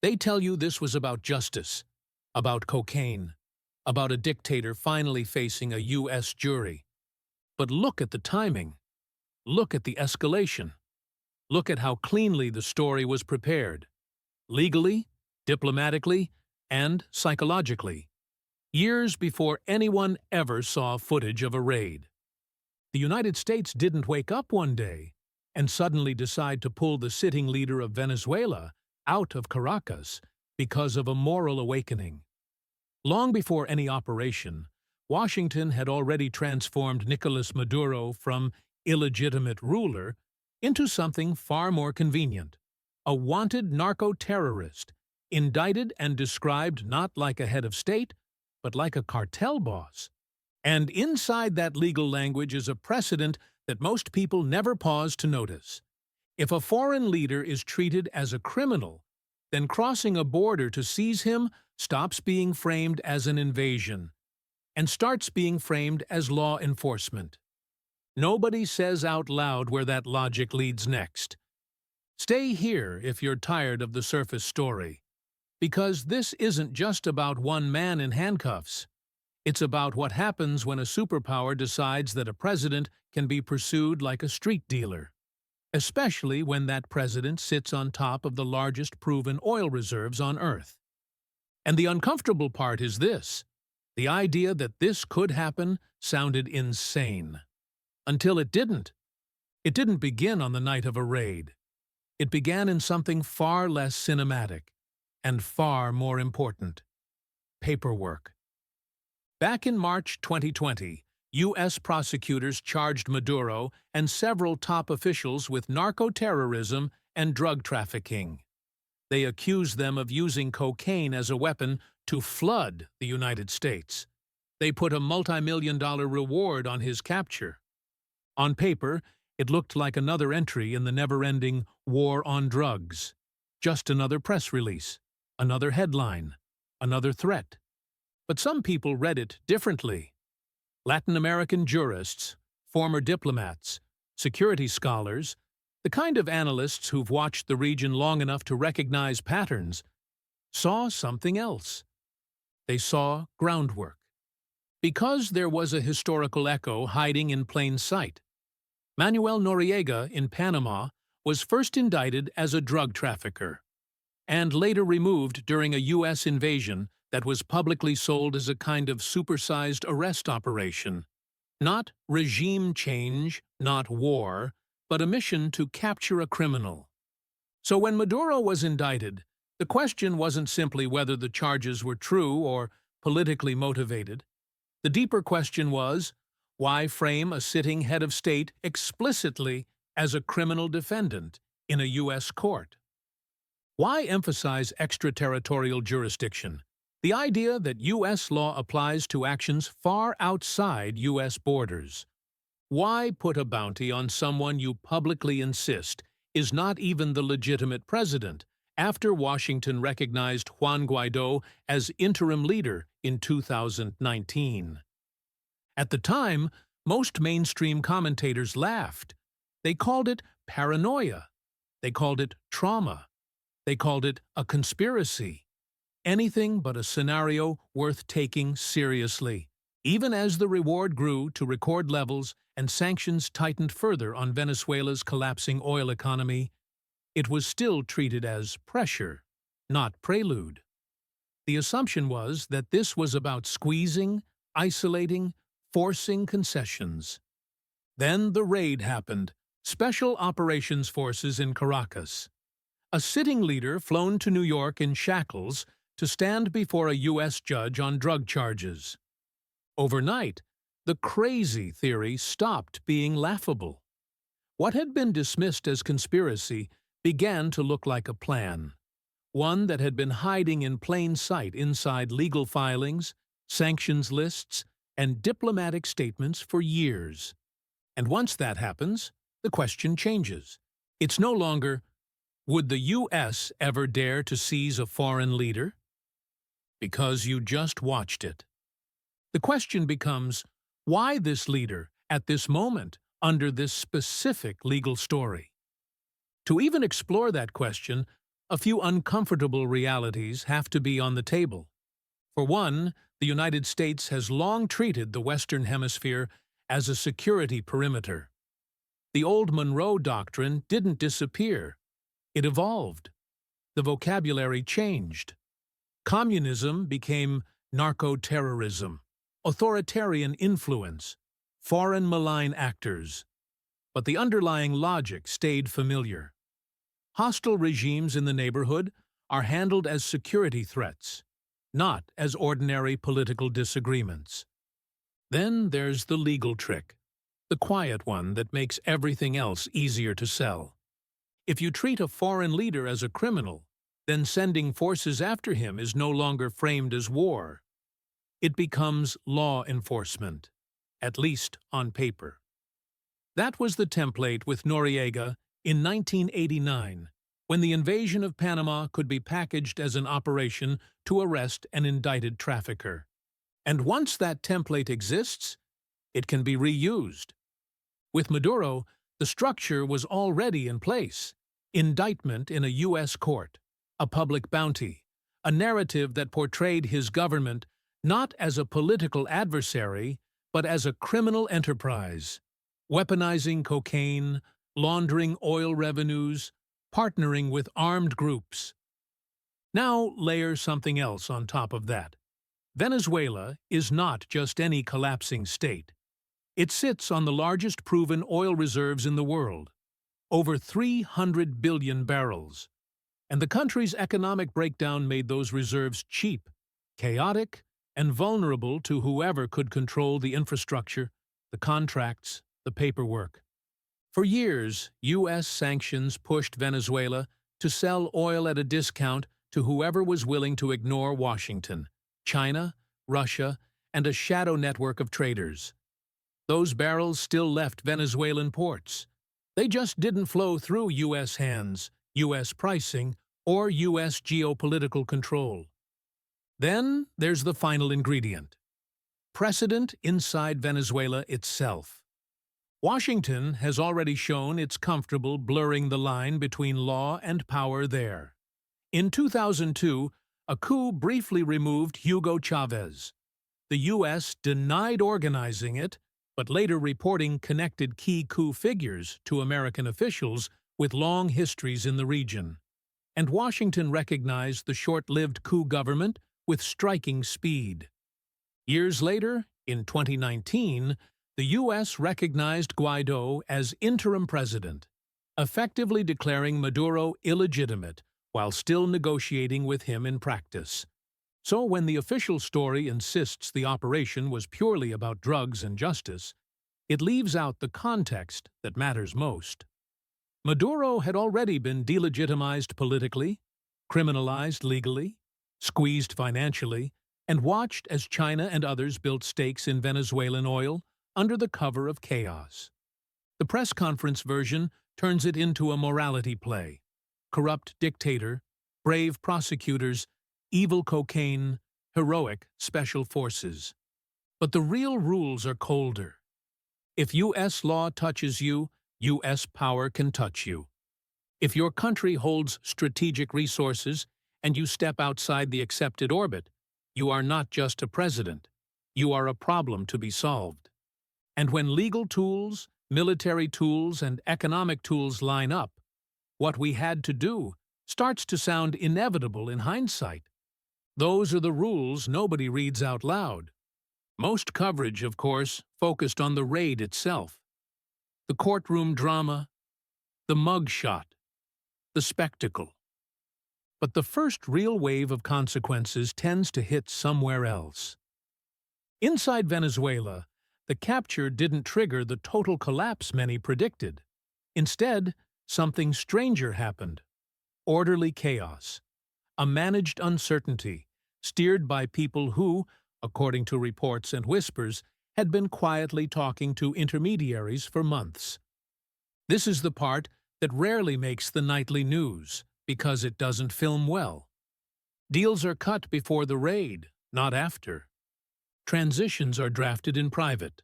They tell you this was about justice, about cocaine, about a dictator finally facing a U.S. jury. But look at the timing. Look at the escalation. Look at how cleanly the story was prepared. Legally, diplomatically, and psychologically. Years before anyone ever saw footage of a raid. The United States didn't wake up one day and suddenly decide to pull the sitting leader of Venezuela out of Caracas because of a moral awakening. Long before any operation, Washington had already transformed Nicolás Maduro from illegitimate ruler into something far more convenient, a wanted narco-terrorist, indicted and described not like a head of state, but like a cartel boss. And inside that legal language is a precedent that most people never pause to notice. If a foreign leader is treated as a criminal, then crossing a border to seize him stops being framed as an invasion and starts being framed as law enforcement. Nobody says out loud where that logic leads next. Stay here if you're tired of the surface story, because this isn't just about one man in handcuffs. It's about what happens when a superpower decides that a president can be pursued like a street dealer, especially when that president sits on top of the largest proven oil reserves on Earth. And the uncomfortable part is this. The idea that this could happen sounded insane. Until it didn't. It didn't begin on the night of a raid. It began in something far less cinematic and far more important. Paperwork. Back in March 2020, U.S. prosecutors charged Maduro and several top officials with narco-terrorism and drug trafficking. They accused them of using cocaine as a weapon to flood the United States. They put a multi-million-dollar reward on his capture. On paper, it looked like another entry in the never-ending war on drugs. Just another press release, another headline, another threat. But some people read it differently. Latin American jurists, former diplomats, security scholars, the kind of analysts who've watched the region long enough to recognize patterns, saw something else. They saw groundwork. Because there was a historical echo hiding in plain sight. Manuel Noriega in Panama was first indicted as a drug trafficker, and later removed during a U.S. invasion that was publicly sold as a kind of supersized arrest operation. Not regime change, not war, but a mission to capture a criminal. So when Maduro was indicted, the question wasn't simply whether the charges were true or politically motivated. The deeper question was, why frame a sitting head of state explicitly as a criminal defendant in a U.S. court? Why emphasize extraterritorial jurisdiction? The idea that U.S. law applies to actions far outside U.S. borders. Why put a bounty on someone you publicly insist is not even the legitimate president, after Washington recognized Juan Guaidó as interim leader in 2019? At the time, most mainstream commentators laughed. They called it paranoia. They called it trauma. They called it a conspiracy. Anything but a scenario worth taking seriously. Even as the reward grew to record levels and sanctions tightened further on Venezuela's collapsing oil economy, it was still treated as pressure, not prelude. The assumption was that this was about squeezing, isolating, forcing concessions. Then the raid happened, Special Operations Forces in Caracas. A sitting leader flown to New York in shackles to stand before a U.S. judge on drug charges. Overnight, the crazy theory stopped being laughable. What had been dismissed as conspiracy began to look like a plan, one that had been hiding in plain sight inside legal filings, sanctions lists, and diplomatic statements for years. And once that happens, the question changes. It's no longer, would the U.S. ever dare to seize a foreign leader? Because you just watched it. The question becomes, why this leader, at this moment, under this specific legal story? To even explore that question, a few uncomfortable realities have to be on the table. For one, the United States has long treated the Western Hemisphere as a security perimeter. The old Monroe Doctrine didn't disappear. It evolved. The vocabulary changed. Communism became narco-terrorism, authoritarian influence, foreign malign actors. But the underlying logic stayed familiar. Hostile regimes in the neighborhood are handled as security threats, not as ordinary political disagreements. Then there's the legal trick, the quiet one that makes everything else easier to sell. If you treat a foreign leader as a criminal, then sending forces after him is no longer framed as war. It becomes law enforcement, at least on paper. That was the template with Noriega in 1989, when the invasion of Panama could be packaged as an operation to arrest an indicted trafficker. And once that template exists, it can be reused. With Maduro, the structure was already in place. Indictment in a U.S. court, a public bounty, a narrative that portrayed his government not as a political adversary, but as a criminal enterprise, weaponizing cocaine, laundering oil revenues, partnering with armed groups. Now layer something else on top of that. Venezuela is not just any collapsing state. It sits on the largest proven oil reserves in the world, over 300 billion barrels. And the country's economic breakdown made those reserves cheap, chaotic, and vulnerable to whoever could control the infrastructure, the contracts, the paperwork. For years, U.S. sanctions pushed Venezuela to sell oil at a discount to whoever was willing to ignore Washington, China, Russia, and a shadow network of traders. Those barrels still left Venezuelan ports. They just didn't flow through U.S. hands, U.S. pricing, or U.S. geopolitical control. Then there's the final ingredient: precedent inside Venezuela itself. Washington has already shown it's comfortable blurring the line between law and power there. In 2002, a coup briefly removed Hugo Chavez. The U.S. denied organizing it, but later reporting connected key coup figures to American officials with long histories in the region. And Washington recognized the short-lived coup government with striking speed. Years later, in 2019, the U.S. recognized Guaido as interim president, effectively declaring Maduro illegitimate while still negotiating with him in practice. So when the official story insists the operation was purely about drugs and justice, it leaves out the context that matters most. Maduro had already been delegitimized politically, criminalized legally, squeezed financially, and watched as China and others built stakes in Venezuelan oil under the cover of chaos. The press conference version turns it into a morality play: corrupt dictator, brave prosecutors, evil cocaine, heroic special forces. But the real rules are colder. If U.S. law touches you, U.S. power can touch you. If your country holds strategic resources and you step outside the accepted orbit, you are not just a president. You are a problem to be solved. And when legal tools, military tools, and economic tools line up, what we had to do starts to sound inevitable in hindsight. Those are the rules nobody reads out loud. Most coverage, of course, focused on the raid itself. The courtroom drama, the mugshot, the spectacle. But the first real wave of consequences tends to hit somewhere else. Inside Venezuela, the capture didn't trigger the total collapse many predicted. Instead, something stranger happened: orderly chaos, a managed uncertainty, steered by people who, according to reports and whispers, had been quietly talking to intermediaries for months. This is the part that rarely makes the nightly news, because it doesn't film well. Deals are cut before the raid, not after. Transitions are drafted in private.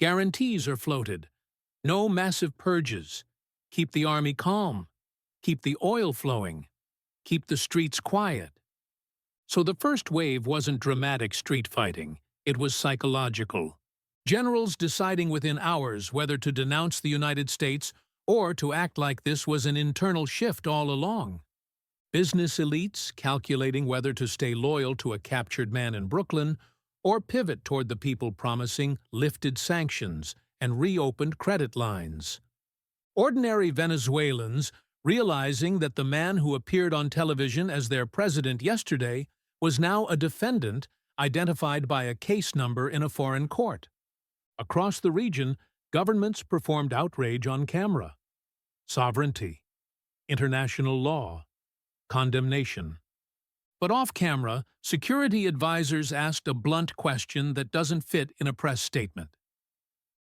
Guarantees are floated. No massive purges. Keep the army calm. Keep the oil flowing. keep the streets quiet. So the first wave wasn't dramatic street fighting, it was psychological. Generals deciding within hours whether to denounce the United States or to act like this was an internal shift all along. Business elites calculating whether to stay loyal to a captured man in Brooklyn or pivot toward the people promising lifted sanctions and reopened credit lines. Ordinary Venezuelans realizing that the man who appeared on television as their president yesterday was now a defendant identified by a case number in a foreign court. Across the region, governments performed outrage on camera. Sovereignty, international law, condemnation. But off-camera, security advisors asked a blunt question that doesn't fit in a press statement.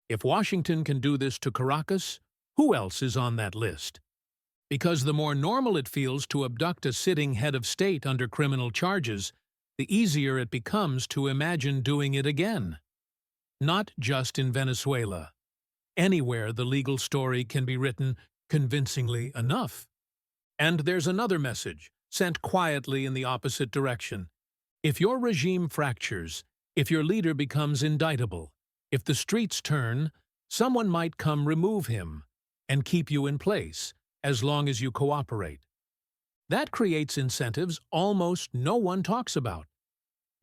If Washington can do this to Caracas, who else is on that list? Because the more normal it feels to abduct a sitting head of state under criminal charges, the easier it becomes to imagine doing it again. Not just in Venezuela. Anywhere the legal story can be written convincingly enough. And there's another message, sent quietly in the opposite direction. If your regime fractures, if your leader becomes indictable, if the streets turn, someone might come remove him and keep you in place, as long as you cooperate. That creates incentives almost no one talks about.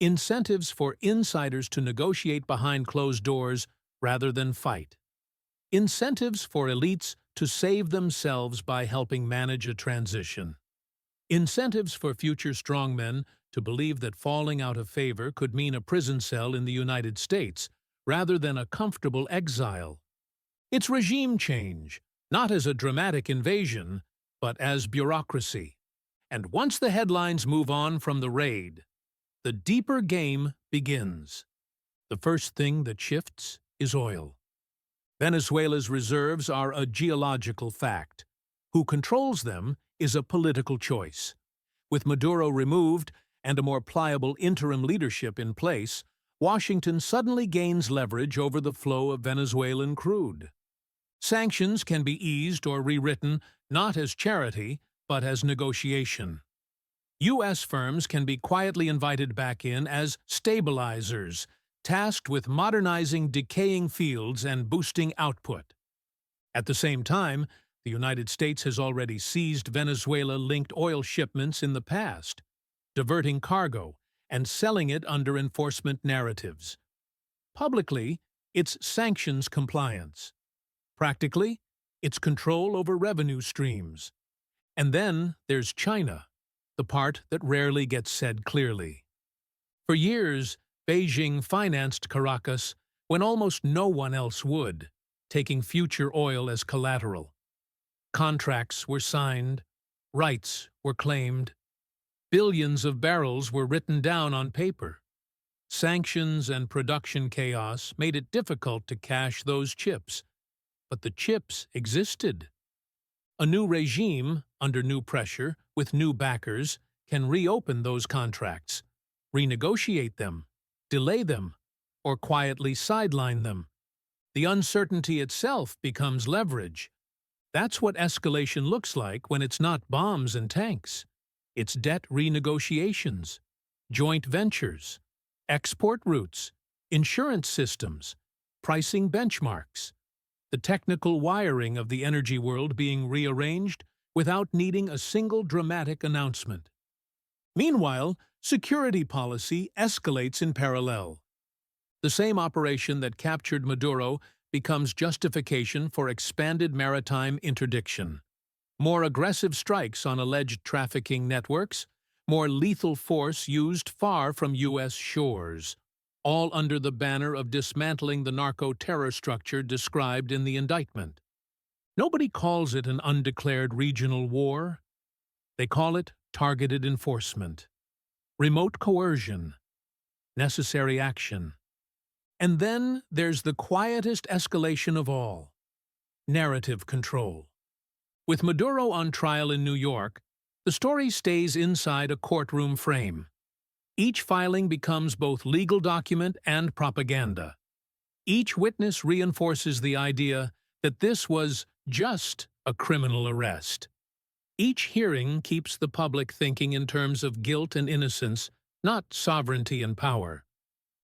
Incentives for insiders to negotiate behind closed doors rather than fight. Incentives for elites to save themselves by helping manage a transition. Incentives for future strongmen to believe that falling out of favor could mean a prison cell in the United States rather than a comfortable exile. It's regime change, not as a dramatic invasion, but as bureaucracy. And once the headlines move on from the raid, the deeper game begins. The first thing that shifts is oil. Venezuela's reserves are a geological fact. Who controls them is a political choice. With Maduro removed and a more pliable interim leadership in place, Washington suddenly gains leverage over the flow of Venezuelan crude. Sanctions can be eased or rewritten not as charity, but as negotiation. U.S. firms can be quietly invited back in as stabilizers, tasked with modernizing decaying fields and boosting output. At the same time, the United States has already seized Venezuela-linked oil shipments in the past, diverting cargo and selling it under enforcement narratives. Publicly, it's sanctions compliance. Practically, it's control over revenue streams. And then there's China, the part that rarely gets said clearly. For years, Beijing financed Caracas when almost no one else would, taking future oil as collateral. Contracts were signed, rights were claimed, billions of barrels were written down on paper. Sanctions and production chaos made it difficult to cash those chips, but the chips existed. A new regime, under new pressure, with new backers, can reopen those contracts, renegotiate them, delay them, or quietly sideline them. The uncertainty itself becomes leverage. That's what escalation looks like when it's not bombs and tanks. It's debt renegotiations, joint ventures, export routes, insurance systems, pricing benchmarks, the technical wiring of the energy world being rearranged without needing a single dramatic announcement. Meanwhile, security policy escalates in parallel. The same operation that captured Maduro becomes justification for expanded maritime interdiction. More aggressive strikes on alleged trafficking networks, more lethal force used far from U.S. shores, all under the banner of dismantling the narco-terror structure described in the indictment. Nobody calls it an undeclared regional war. They call it targeted enforcement, remote coercion, necessary action. And then there's the quietest escalation of all, narrative control. With Maduro on trial in New York, the story stays inside a courtroom frame. Each filing becomes both legal document and propaganda. Each witness reinforces the idea that this was just a criminal arrest. Each hearing keeps the public thinking in terms of guilt and innocence, not sovereignty and power.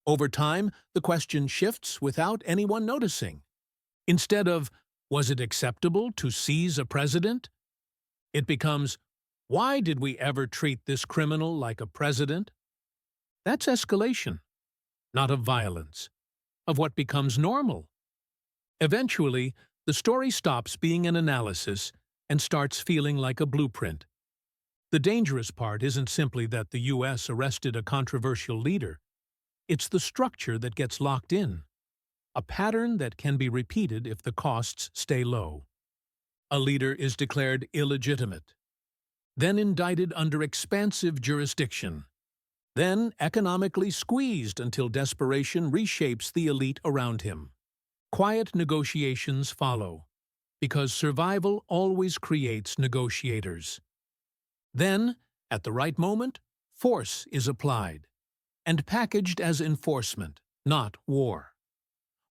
Over time, the question shifts without anyone noticing. Instead of, was it acceptable to seize a president? It becomes, why did we ever treat this criminal like a president? That's escalation, not of violence, of what becomes normal. Eventually, the story stops being an analysis and starts feeling like a blueprint. The dangerous part isn't simply that the U.S. arrested a controversial leader. It's the structure that gets locked in, a pattern that can be repeated if the costs stay low. A leader is declared illegitimate, then indicted under expansive jurisdiction, then economically squeezed until desperation reshapes the elite around him. Quiet negotiations follow, because survival always creates negotiators. Then, at the right moment, force is applied, and packaged as enforcement, not war.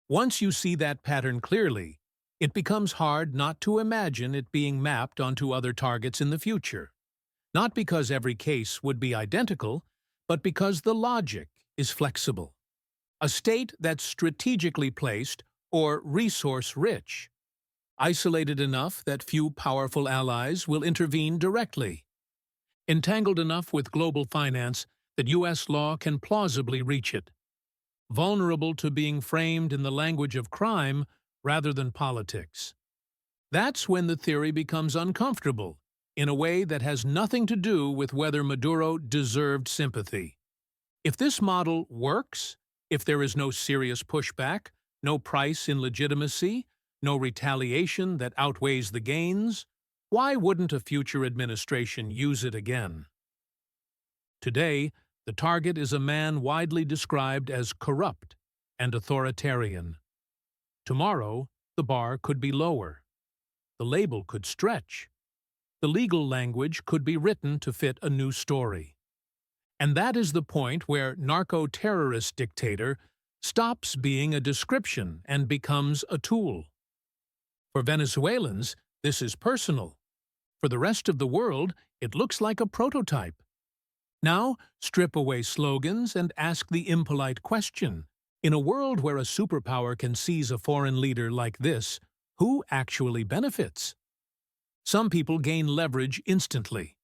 Once you see that pattern clearly, it becomes hard not to imagine it being mapped onto other targets in the future. Not because every case would be identical, but because the logic is flexible. A state that's strategically placed or resource-rich, isolated enough that few powerful allies will intervene directly, entangled enough with global finance that U.S. law can plausibly reach it, vulnerable to being framed in the language of crime rather than politics. That's when the theory becomes uncomfortable, in a way that has nothing to do with whether Maduro deserved sympathy. If this model works, if there is no serious pushback, no price in legitimacy, no retaliation that outweighs the gains, why wouldn't a future administration use it again? Today, the target is a man widely described as corrupt and authoritarian. Tomorrow, the bar could be lower. The label could stretch. The legal language could be written to fit a new story. And that is the point where narco-terrorist dictator stops being a description and becomes a tool. For Venezuelans, this is personal. For the rest of the world, it looks like a prototype. Now, strip away slogans and ask the impolite question. In a world where a superpower can seize a foreign leader like this, who actually benefits? Some people gain leverage instantly.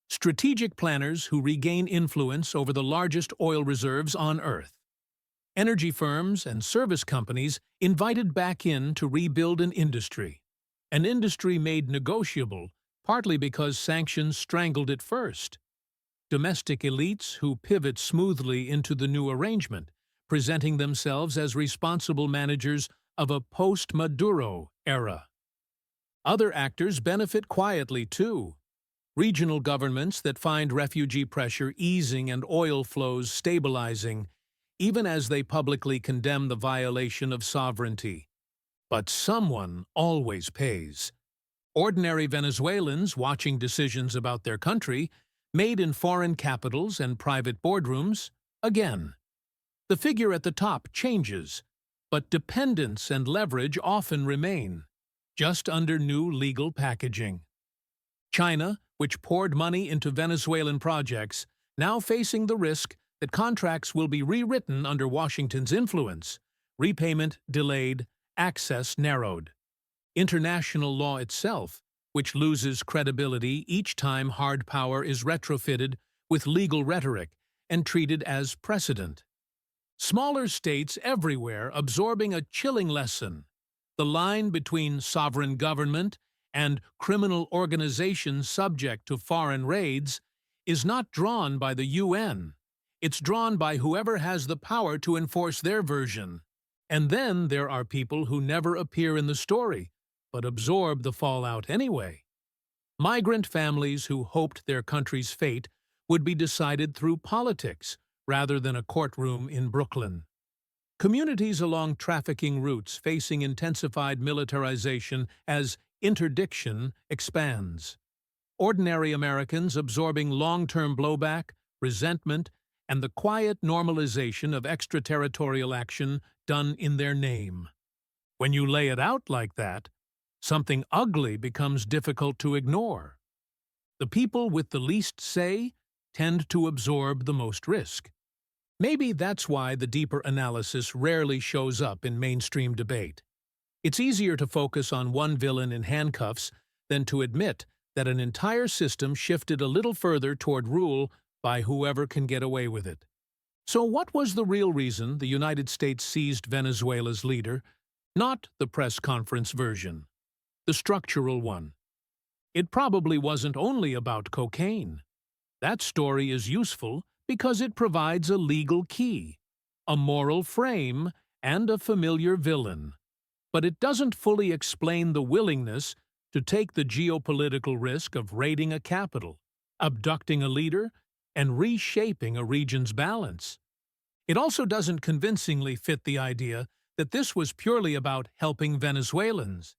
Strategic planners who regain influence over the largest oil reserves on Earth. Energy firms and service companies invited back in to rebuild an industry made negotiable, partly because sanctions strangled it first. Domestic elites who pivot smoothly into the new arrangement, presenting themselves as responsible managers of a post-Maduro era. Other actors benefit quietly, too. Regional governments that find refugee pressure easing and oil flows stabilizing, even as they publicly condemn the violation of sovereignty. But someone always pays. Ordinary Venezuelans watching decisions about their country, made in foreign capitals and private boardrooms, again. The figure at the top changes, but dependence and leverage often remain, just under new legal packaging. China, which poured money into Venezuelan projects, now facing the risk that contracts will be rewritten under Washington's influence, repayment delayed, access narrowed. International law itself, which loses credibility each time hard power is retrofitted with legal rhetoric and treated as precedent. Smaller states everywhere absorbing a chilling lesson. The line between sovereign government and criminal organizations subject to foreign raids is not drawn by the UN. It's drawn by whoever has the power to enforce their version. And then there are people who never appear in the story, but absorb the fallout anyway. Migrant families who hoped their country's fate would be decided through politics rather than a courtroom in Brooklyn. Communities along trafficking routes facing intensified militarization as interdiction expands. Ordinary Americans absorbing long-term blowback, resentment, and the quiet normalization of extraterritorial action done in their name. When you lay it out like that, something ugly becomes difficult to ignore. The people with the least say tend to absorb the most risk. Maybe that's why the deeper analysis rarely shows up in mainstream debate. It's easier to focus on one villain in handcuffs than to admit that an entire system shifted a little further toward rule by whoever can get away with it. So what was the real reason the United States seized Venezuela's leader? Not the press conference version, the structural one. It probably wasn't only about cocaine. That story is useful because it provides a legal key, a moral frame, and a familiar villain. But it doesn't fully explain the willingness to take the geopolitical risk of raiding a capital, abducting a leader, and reshaping a region's balance. It also doesn't convincingly fit the idea that this was purely about helping Venezuelans.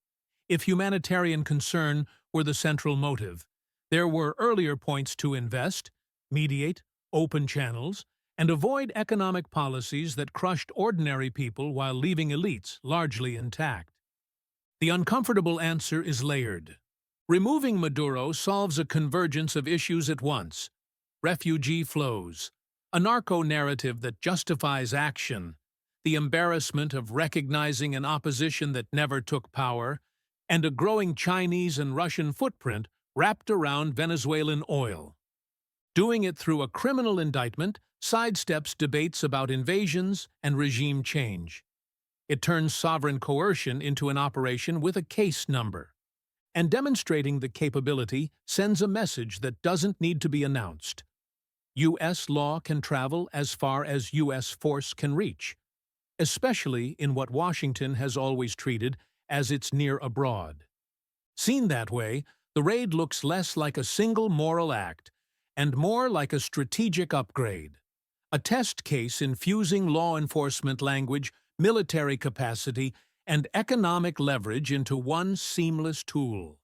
If humanitarian concern were the central motive, there were earlier points to invest, mediate, open channels, and avoid economic policies that crushed ordinary people while leaving elites largely intact. The uncomfortable answer is layered. Removing Maduro solves a convergence of issues at once: refugee flows, a narco-narrative that justifies action, the embarrassment of recognizing an opposition that never took power, and a growing Chinese and Russian footprint wrapped around Venezuelan oil. Doing it through a criminal indictment sidesteps debates about invasions and regime change. It turns sovereign coercion into an operation with a case number. And demonstrating the capability sends a message that doesn't need to be announced. U.S. law can travel as far as U.S. force can reach, especially in what Washington has always treated as its near abroad. Seen that way, the raid looks less like a single moral act and more like a strategic upgrade, a test case infusing law enforcement language, military capacity, and economic leverage into one seamless tool.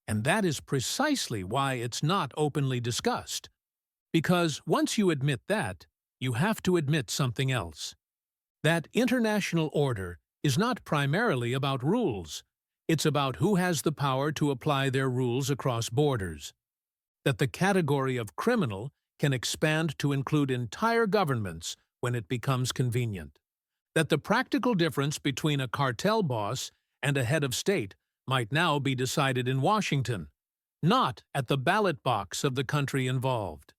And that is precisely why it's not openly discussed. Because once you admit that, you have to admit something else. That international order is not primarily about rules. It's about who has the power to apply their rules across borders. That the category of criminal can expand to include entire governments when it becomes convenient. That the practical difference between a cartel boss and a head of state might now be decided in Washington, not at the ballot box of the country involved.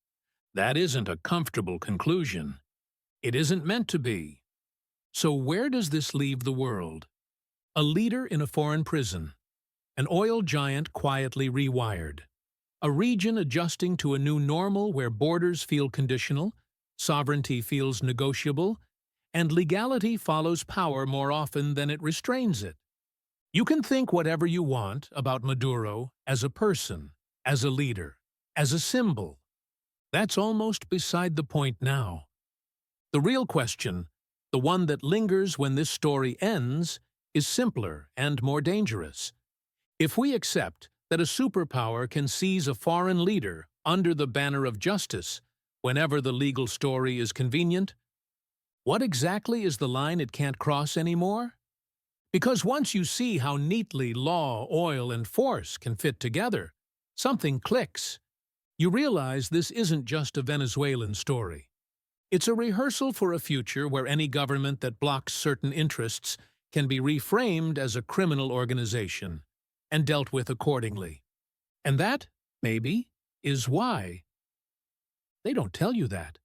That isn't a comfortable conclusion. It isn't meant to be. So where does this leave the world? A leader in a foreign prison, an oil giant quietly rewired, a region adjusting to a new normal where borders feel conditional, sovereignty feels negotiable, and legality follows power more often than it restrains it. You can think whatever you want about Maduro as a person, as a leader, as a symbol. That's almost beside the point now. The real question, the one that lingers when this story ends, is simpler and more dangerous. If we accept that a superpower can seize a foreign leader under the banner of justice whenever the legal story is convenient, what exactly is the line it can't cross anymore? Because once you see how neatly law, oil, and force can fit together, something clicks. You realize this isn't just a Venezuelan story. It's a rehearsal for a future where any government that blocks certain interests can be reframed as a criminal organization and dealt with accordingly. And that, maybe, is why they don't tell you that.